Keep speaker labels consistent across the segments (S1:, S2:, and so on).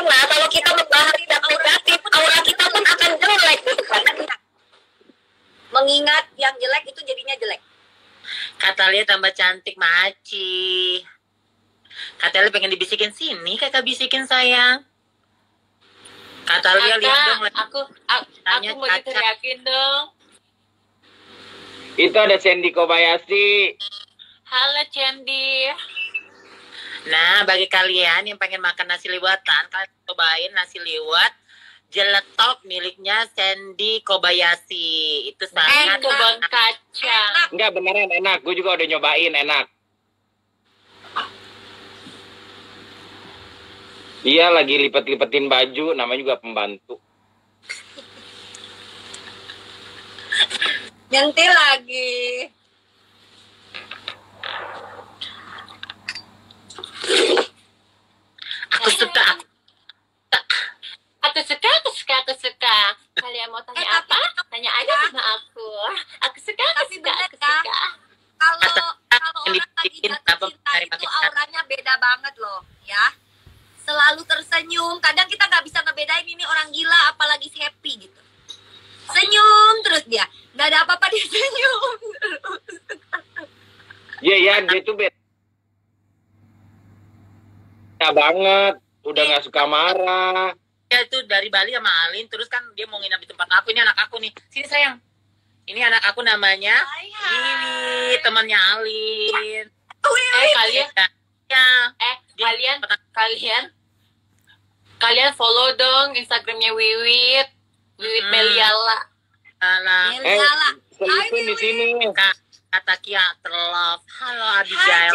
S1: karena kalau kita membahas yang negatif, aura kita pun akan jelek gitu kan. Mengingat yang jelek itu jadinya jelek.
S2: Kata Lia tambah cantik, Maci. Kata Lia pengen dibisikin sini, kakak bisikin sayang. Kata Lia lihat dong.
S3: Aku mau diteriakin dong.
S4: Itu ada Sandy Kobayashi.
S3: Halo Candy.
S2: Nah, bagi kalian yang pengen makan nasi liwatan, kalian cobain nasi liwat jeletok miliknya Sandy Kobayashi. Itu sangat
S3: kebun kacang.
S4: Enggak, beneran enak. Gue juga udah nyobain, enak. Iya, lagi lipet-lipetin baju, namanya juga pembantu.
S1: Nyentil lagi.
S2: aku suka.
S3: Aku suka. Kalian mau tanya apa? Tanya aja sama aku. Aku suka.
S1: Kalau orang lagi jatuh cinta itu auranya beda banget loh, ya. Selalu tersenyum. Kadang kita nggak bisa ngebedain ini orang gila apalagi si happy gitu. Senyum terus dia. Nggak ada apa-apa dia senyum.
S4: Iya, dia tuh beda banget. Udah nggak suka marah.
S2: Dia tuh dari Bali sama Alin, terus kan dia mau nginap di tempat aku. Ini anak aku nih. Sini sayang. Ini anak aku namanya Wiwi, temannya Alin.
S3: Kalian follow dong Instagramnya Wiwit Meliala.
S4: Selipin di sini.
S2: Kata Kia terlove. Halo Abigail.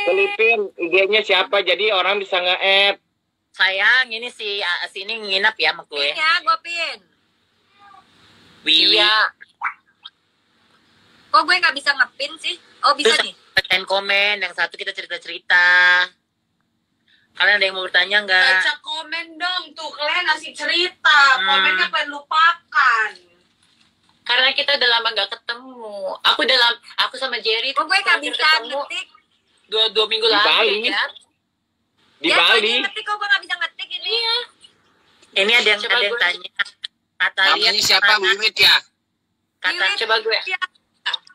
S4: Selipin IG-nya siapa? Jadi orang bisa nge-add.
S2: Sayang, ini sini nginap ya sama gue.
S1: Iya, gue pin.
S2: Wiwi.
S1: Kok gue nggak bisa ngepin sih? Oh, bisa
S2: terus,
S1: nih.
S2: komen, yang satu kita cerita-cerita. Kalian ada yang mau bertanya nggak?
S5: Baca komen dong, tuh kalian ngasih cerita. Komennya pengen lupakan.
S3: Karena kita udah lama gak ketemu. Aku sama Jerry.
S1: Kok gue nggak bisa ngetik?
S3: Dua minggu lalu ya.
S4: Di Bali.
S1: Ngetik kok gue nggak bisa ngetik ini.
S3: Iya.
S2: Ini ada yang tanya. Kata
S6: namanya siapa? Wiwit ya?
S3: Coba gue.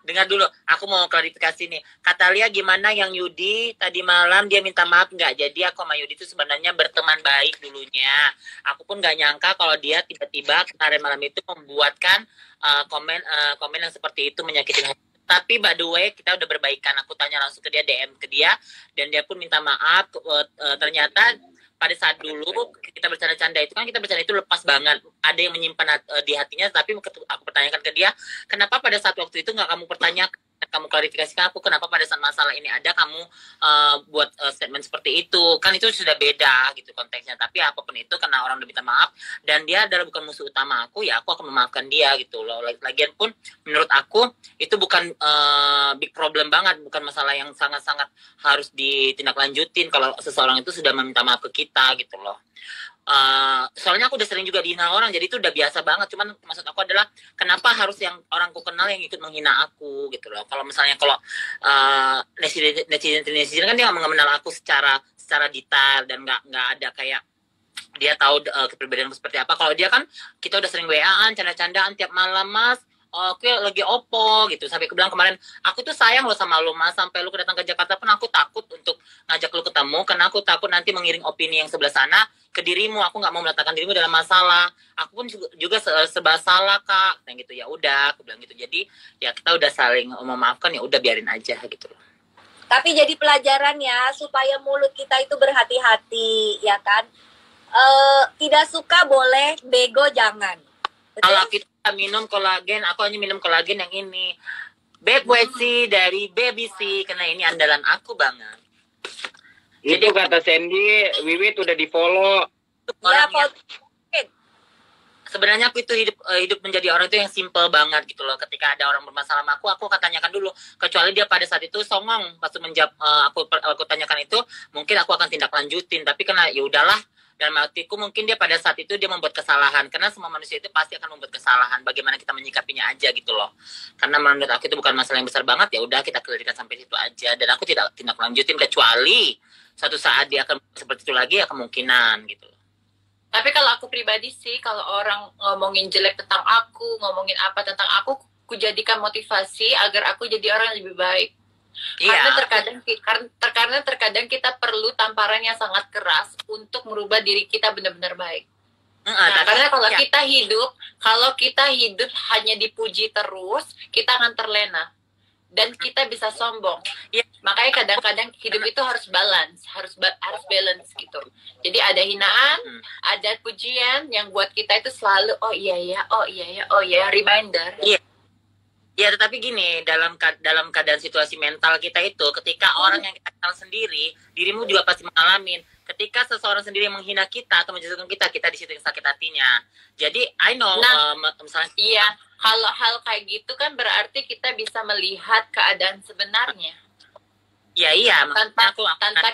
S2: Dengar dulu, aku mau klarifikasi nih. Kata Lia gimana yang Yudi tadi malam dia minta maaf nggak? Jadi aku sama Yudi itu sebenarnya berteman baik dulunya. Aku pun nggak nyangka kalau dia tiba-tiba kemarin malam itu membuatkan komen yang seperti itu menyakitin hati. Tapi by the way kita udah berbaikan. Aku tanya langsung ke dia, DM ke dia, dan dia pun minta maaf. Ternyata pada saat dulu kita bercanda-canda itu kan kita bercanda itu lepas banget. Ada yang menyimpan di hatinya, tapi aku pertanyakan ke dia, kenapa pada saat waktu itu nggak kamu pertanyakan, kamu klarifikasikan aku, kenapa pada saat masalah ini ada kamu buat statement seperti itu. Kan itu sudah beda gitu konteksnya. Tapi apapun itu, karena orang udah minta maaf dan dia adalah bukan musuh utama aku, ya aku akan memaafkan dia gitu loh. Lagian pun menurut aku itu bukan big problem banget, bukan masalah yang sangat-sangat harus ditindaklanjutin kalau seseorang itu sudah meminta maaf ke kita gitu loh. Soalnya aku udah sering juga dihina orang, jadi itu udah biasa banget. Cuman maksud aku adalah kenapa harus yang orang ku kenal yang ikut menghina aku gitu loh. Kalau misalnya netizen kan dia nggak mengenal aku secara detail dan nggak ada kayak dia tahu kepribadian seperti apa. Kalau dia kan kita udah sering WA-an, canda-candaan tiap malam, Mas. Oke, lagi opo gitu. Sampai aku bilang kemarin, aku tuh sayang lo sama lo, Mas. Sampai lo datang ke Jakarta pun aku takut untuk ngajak lo ketemu, karena aku takut nanti mengiring opini yang sebelah sana ke dirimu. Aku nggak mau meletakkan dirimu dalam masalah. Aku pun juga serba salah, Kak. Dan gitu, ya udah, aku bilang gitu. Jadi ya kita udah saling memaafkan, ya udah biarin aja gitu loh.
S1: Tapi jadi pelajaran ya, supaya mulut kita itu berhati-hati, ya kan? Tidak suka boleh, bego jangan.
S2: Kalau kita minum kolagen, aku hanya minum kolagen yang ini. Beb Wetsi dari Baby C, karena ini andalan aku banget.
S4: Itu kata Sandy, Wiwit udah di follow.
S1: Ya,
S2: sebenarnya aku itu hidup menjadi orang itu yang simple banget gitu loh. Ketika ada orang bermasalah sama aku akan tanyakan dulu. Kecuali dia pada saat itu songong, pas menjawab aku tanyakan itu, mungkin aku akan tindak lanjutin. Tapi karena ya udahlah, dalam hatiku mungkin dia pada saat itu dia membuat kesalahan, karena semua manusia itu pasti akan membuat kesalahan. Bagaimana kita menyikapinya aja gitu loh. Karena menurut aku itu bukan masalah yang besar banget, ya udah kita kelirikan sampai situ aja. Dan aku tidak tindak lanjutin, kecuali suatu saat dia akan seperti itu lagi, ya kemungkinan gitu.
S3: Tapi kalau aku pribadi sih, kalau orang ngomongin jelek tentang aku, ngomongin apa tentang aku jadikan motivasi agar aku jadi orang yang lebih baik. Karena terkadang kita perlu tamparan yang sangat keras untuk merubah diri kita benar-benar baik. Karena kalau kita hidup hanya dipuji terus, kita akan terlena dan kita bisa sombong. Makanya kadang-kadang hidup itu harus balance, harus balance gitu. Jadi ada hinaan, ada pujian yang buat kita itu selalu oh iya ya, reminder.
S2: Iya. Ya, tetapi gini, dalam keadaan situasi mental kita itu, ketika orang yang kita kenal sendiri, dirimu juga pasti mengalami. Ketika seseorang sendiri menghina kita atau menjatuhkan kita di situ yang sakit hatinya. Jadi, I know, misalnya.
S3: Iya, kalau hal kayak gitu kan berarti kita bisa melihat keadaan sebenarnya.
S2: Iya.
S3: Tanpa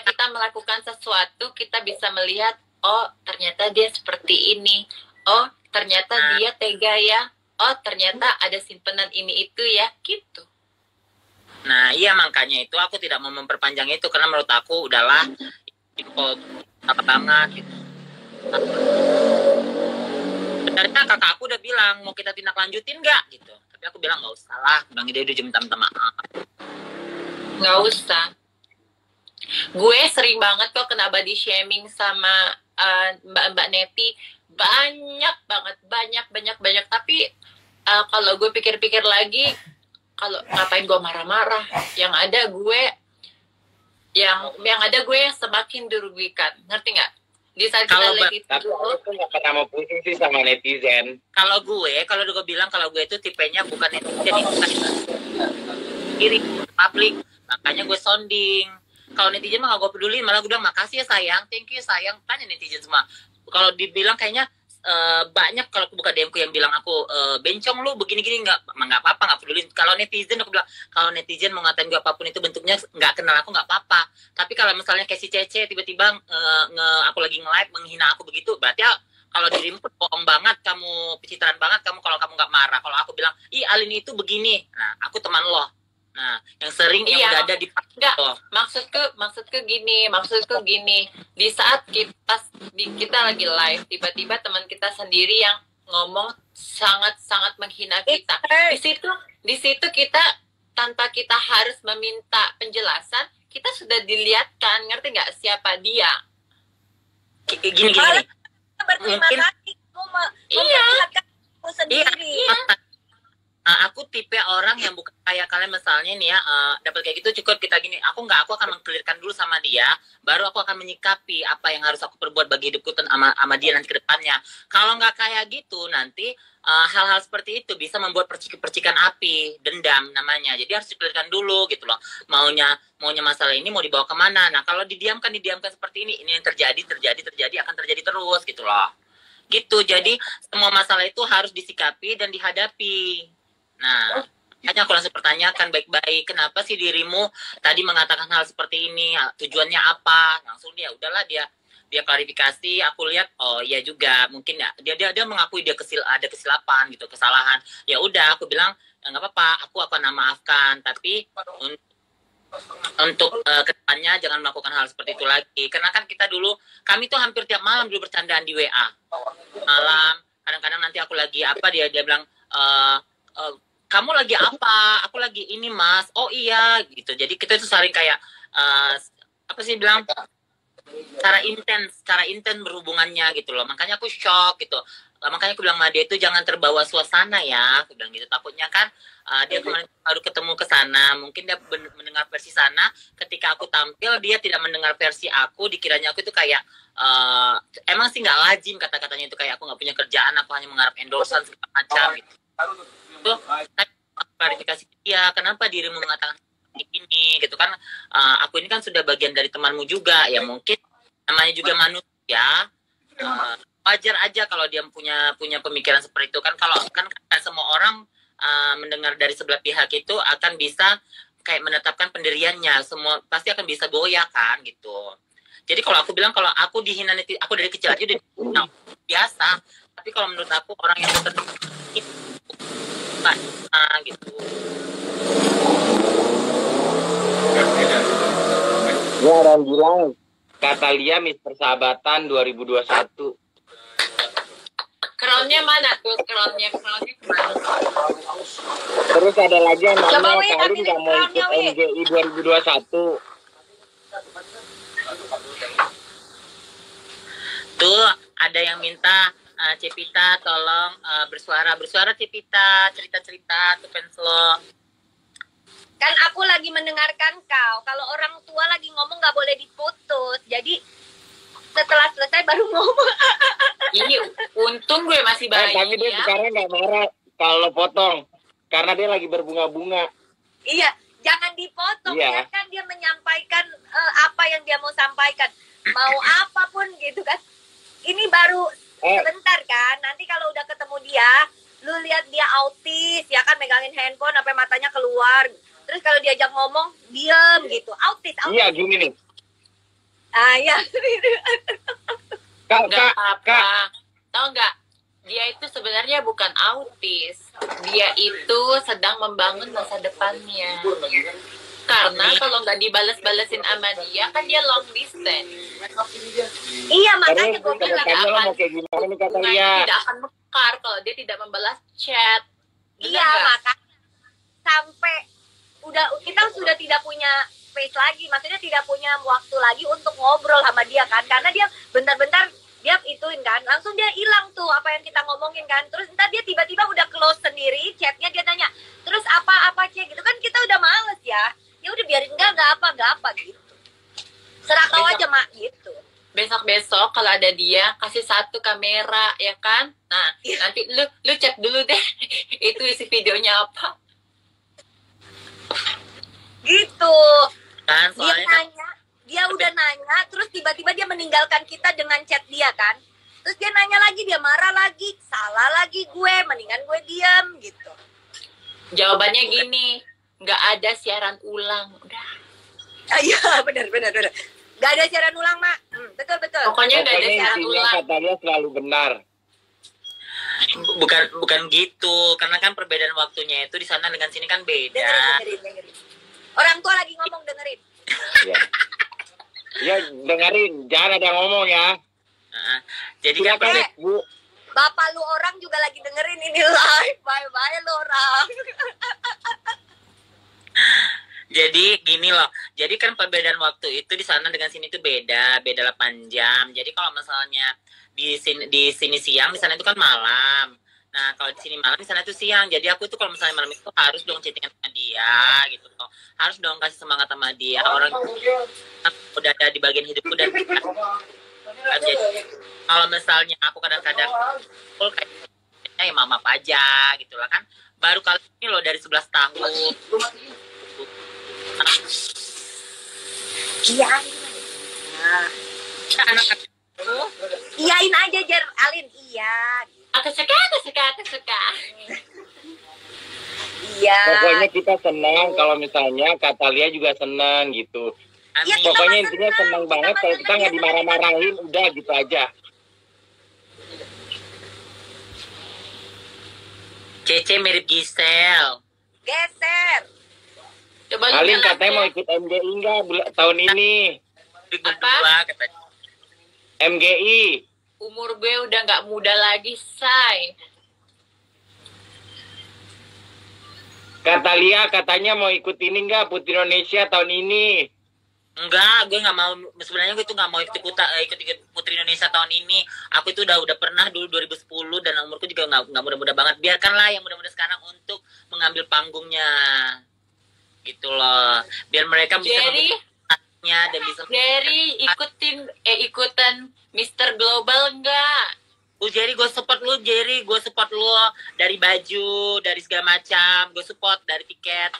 S3: kita melakukan sesuatu, kita bisa melihat, oh ternyata dia seperti ini. Oh ternyata dia tega ya. Oh ternyata ada simpenan ini itu ya, gitu.
S2: Nah iya, makanya itu aku tidak mau memperpanjang itu karena menurut aku udahlah info apa banget gitu. Sebenarnya kakak aku udah bilang mau kita tindak lanjutin nggak gitu, tapi aku bilang nggak usah lah, bilang dia udah minta maaf.
S3: Nggak usah. Gue sering banget kok kena body shaming sama mbak Neti, banyak banget, tapi kalau gue pikir-pikir lagi, kalau ngapain gue marah-marah, yang ada gue semakin dirugikan, ngerti nggak? Di saat kita lihat itu dulu,
S4: aku nggak pernah mau pusing sih sama netizen.
S2: Kalau gue bilang kalau gue itu tipenya bukan netizen, iri publik, makanya gue sounding. Kalau netizen mah gak gue peduli, malah gue bilang makasih ya sayang, thank you sayang, tanya netizen semua. Kalau dibilang kayaknya banyak kalau aku buka DM-ku yang bilang aku bencong lu begini-gini, nggak apa-apa, nggak peduli. Kalau netizen aku bilang, kalau netizen mau ngatain gue apapun itu bentuknya nggak kenal aku nggak apa-apa. Tapi kalau misalnya kayak si Cece tiba-tiba aku lagi nge-live menghina aku begitu, berarti kalau dirimu bohong banget, kamu pecitraan banget kamu kalau kamu nggak marah. Kalau aku bilang, ih Alin itu begini, nah aku teman lo. Nah, yang sering yang udah ada di
S3: enggak, maksudku gini. Di saat kita lagi live, tiba-tiba teman kita sendiri yang ngomong sangat menghina kita. Di situ kita tanpa kita harus meminta penjelasan, kita sudah dilihatkan, ngerti nggak siapa dia?
S2: Gini.
S1: Berterima kasih, memperlihatkan sendiri.
S2: Aku tipe orang yang bukan kayak kalian misalnya nih ya, dapat kayak gitu cukup kita gini, aku akan mengkelirkan dulu sama dia, baru aku akan menyikapi apa yang harus aku perbuat bagi hidupku sama dia nanti ke depannya. Kalau nggak kayak gitu nanti hal-hal seperti itu bisa membuat percikan api, dendam namanya. Jadi harus dikelirkan dulu gitu loh. Maunya masalah ini mau dibawa kemana? Nah kalau didiamkan seperti ini yang terjadi akan terjadi terus gitu loh. Gitu. Jadi semua masalah itu harus disikapi dan dihadapi. Nah, hanya aku langsung pertanyakan baik-baik, kenapa sih dirimu tadi mengatakan hal seperti ini? Tujuannya apa? Langsung udahlah dia klarifikasi. Aku lihat, oh iya juga, mungkin ya dia mengakui ada kesilapan gitu, kesalahan. Ya udah, aku bilang nggak apa-apa, aku akan maafkan, tapi untuk kedepannya jangan melakukan hal seperti itu lagi. Karena kan kami tuh hampir tiap malam dulu bercandaan di WA. Malam, kadang-kadang nanti aku lagi dia bilang, kamu lagi apa? Aku lagi ini mas. Oh iya gitu. Jadi kita itu saling kayak bilang cara intens berhubungannya gitu loh. Makanya aku shock gitu. Makanya aku bilang sama dia itu jangan terbawa suasana ya. Aku bilang gitu. Takutnya kan dia kemarin baru ketemu ke sana. Mungkin dia mendengar versi sana. Ketika aku tampil dia tidak mendengar versi aku. Dikiranya aku itu kayak emang sih nggak lazim kata-katanya itu kayak aku nggak punya kerjaan. Aku hanya mengharap endorsan segala macam gitu. Tuh, klarifikasi dia, kenapa dirimu mengatakan ini gitu kan? Aku ini kan sudah bagian dari temanmu juga, ya mungkin namanya juga manusia, wajar aja kalau dia punya pemikiran seperti itu kan. Kalau kan semua orang mendengar dari sebelah pihak itu akan bisa kayak menetapkan pendiriannya, semua pasti akan bisa goyah kan gitu. Jadi kalau aku bilang kalau aku dihina aku dari kecil aja udah biasa, tapi kalau menurut aku orang yang gitu.
S4: Ya, orang bilang kata Lia Miss Persahabatan 2021.
S3: Scrollnya mana tuh? Scrollnya kemana?
S4: Terus ada lagi yang
S1: Coba,
S4: nanya,
S1: Wi,
S4: Kalin
S1: ambilin
S4: nggak mau ikut
S1: crownnya, Wi.
S4: MGI 2021.
S2: Tuh ada yang minta Cepita tolong bersuara Cepita, cerita tuh fans lo.
S1: Kan aku lagi mendengarkan kau. Kalau orang tua lagi ngomong nggak boleh diputus. Jadi setelah selesai baru ngomong.
S3: Ini untung gue masih bayi
S4: Tapi dia
S3: ya.
S4: sekarang nggak marah kalau potong. Karena dia lagi berbunga-bunga.
S1: Iya, jangan dipotong.
S4: Iya.
S1: Ya kan dia menyampaikan apa yang dia mau sampaikan. Mau apapun gitu kan. Ini baru sebentar kan. Nanti kalau udah ketemu dia, lu lihat dia autis, ya kan megangin handphone sampai matanya keluar. Terus kalau diajak ngomong, diem gitu. Autis.
S4: Iya, gini nih.
S1: Ah, ya.
S4: Kak,
S3: Nggak
S4: Kak.
S3: apa. Tahu nggak? Dia itu sebenarnya bukan autis. Dia itu sedang membangun masa depannya. Karena kalau nggak dibales-balesin sama dia, kan dia long distance.
S1: Iya, makanya
S4: Terus
S1: gue bilang.
S4: kedepannya lo mau kayak gimana nih kata
S3: Hubungannya
S4: Lia?
S3: tidak akan mekar kalau dia tidak membalas chat. Bener
S1: Iya,
S3: nggak?
S1: maka sampai kita sudah tidak punya space lagi, maksudnya tidak punya waktu lagi untuk ngobrol sama dia kan, karena dia bentar-bentar dia ituin kan, langsung dia hilang tuh apa yang kita ngomongin kan, terus ntar dia tiba-tiba udah close sendiri chatnya, dia tanya terus apa cek gitu kan, kita udah males ya udah biarin nggak apa gitu, serah kau aja mak gitu.
S3: Besok-besok kalau ada dia, kasih satu kamera ya kan. Nah, nanti lu cek dulu deh itu isi videonya apa.
S1: Gitu.
S2: Kan
S1: Dia
S2: soalnya
S1: nanya, dia udah nanya, terus tiba-tiba dia meninggalkan kita dengan chat dia kan. Terus dia nanya lagi, dia marah lagi, salah lagi gue, mendingan gue diam gitu.
S3: Jawabannya gini, nggak ada siaran ulang. Udah.
S1: Iya, benar. Gak ada siaran ulang, Mak. Betul.
S3: Pokoknya nggak ada
S4: Pokoknya
S3: siaran
S4: intinya
S3: ulang.
S4: kata Lia selalu benar.
S2: bukan gitu, karena kan perbedaan waktunya itu di sana dengan sini kan beda.
S1: Dengerin. Orang tua lagi ngomong, dengerin.
S4: Ya. Ya, dengerin. Jangan ada yang ngomong ya.
S2: Jadi kan
S4: Silakan, Bu.
S1: Bapak lu orang juga lagi dengerin ini live. Bye-bye lu orang.
S2: Jadi gini loh, jadi kan perbedaan waktu itu di sana dengan sini itu beda 8 jam. Jadi kalau misalnya di sini siang, di sana itu kan malam. Nah kalau di sini malam, di sana itu siang. Jadi aku itu kalau misalnya malam itu harus dong chattingan sama dia, gitu loh. Harus dong kasih semangat sama dia. Orang udah ada di bagian hidupku dan jadi kalau misalnya aku kadang-kadang kayaknya ya mama apa aja gitu lah kan. Baru kali ini loh dari 11 tahun.
S1: Iya. Nah.
S2: Anak
S1: Iyain aja, Jer. Alin, iya.
S3: Aku suka.
S1: Iya.
S4: Pokoknya kita senang kalau misalnya kata Lia juga senang gitu.
S1: Ya, kita
S4: Pokoknya
S1: mah
S4: intinya senang
S1: Kita
S4: banget
S1: mah
S4: kalau
S1: senang,
S4: kita nggak
S1: dia
S4: dimarah-marahin, udah gitu aja.
S2: Cece mirip Gisel.
S1: geser.
S3: Coba lu
S4: Alin
S3: bilang
S4: katanya mau
S3: aja.
S4: ikut MGI nggak tahun ini?
S2: Berdua katanya.
S4: MGI.
S3: Umur gue udah nggak muda lagi, say.
S4: Kata Lia katanya mau ikut ini nggak Putri Indonesia tahun ini?
S2: Enggak, gue nggak mau. Sebenarnya gue tuh nggak mau ikut Putri Indonesia tahun ini. Aku itu udah pernah dulu 2010 dan umurku juga nggak muda-muda banget. Biarkanlah yang muda-muda sekarang untuk mengambil panggungnya, gitu loh. Biar mereka bisa membuatnya dan bisa.
S3: Jerry ikutan Mr. Global enggak?
S2: Jerry, gue support lu, Jerry. Gue support lu dari baju, dari segala macam. Gue support dari tiket.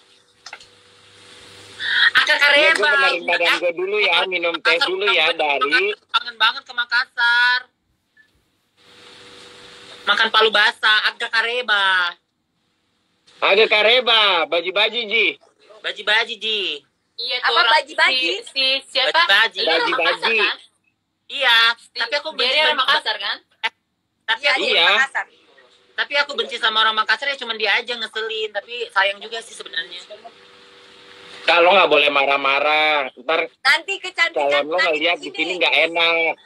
S2: Akak
S4: Ya, gue
S2: Kareba.
S4: benerin badan gue dulu ya, minum teh dulu ya dari.
S2: Kangen banget ke Makassar. Makan palu basah, Agak Kareba.
S4: Ada Kareba, baju-baju Ji.
S2: Baji-baji, Ji.
S3: Iya
S1: Apa
S3: tuh orang
S1: baji-baji?
S3: si siapa?
S2: Baji-baji.
S3: Lu orang
S4: Baji-baji.
S3: Makassar, kan?
S2: Iya, tapi aku benci
S3: Jerry orang
S2: sama
S3: Makassar kan?
S2: tapi
S1: Iya,
S2: aku,
S1: di
S4: Iya.
S1: Makassar.
S2: tapi aku benci sama orang Makassar ya cuman dia aja ngeselin, tapi sayang juga sih sebenarnya.
S4: Kalau nggak boleh marah-marah, ntar
S1: Nanti kecantikan
S4: calon lo ngeliat di sini nggak enak.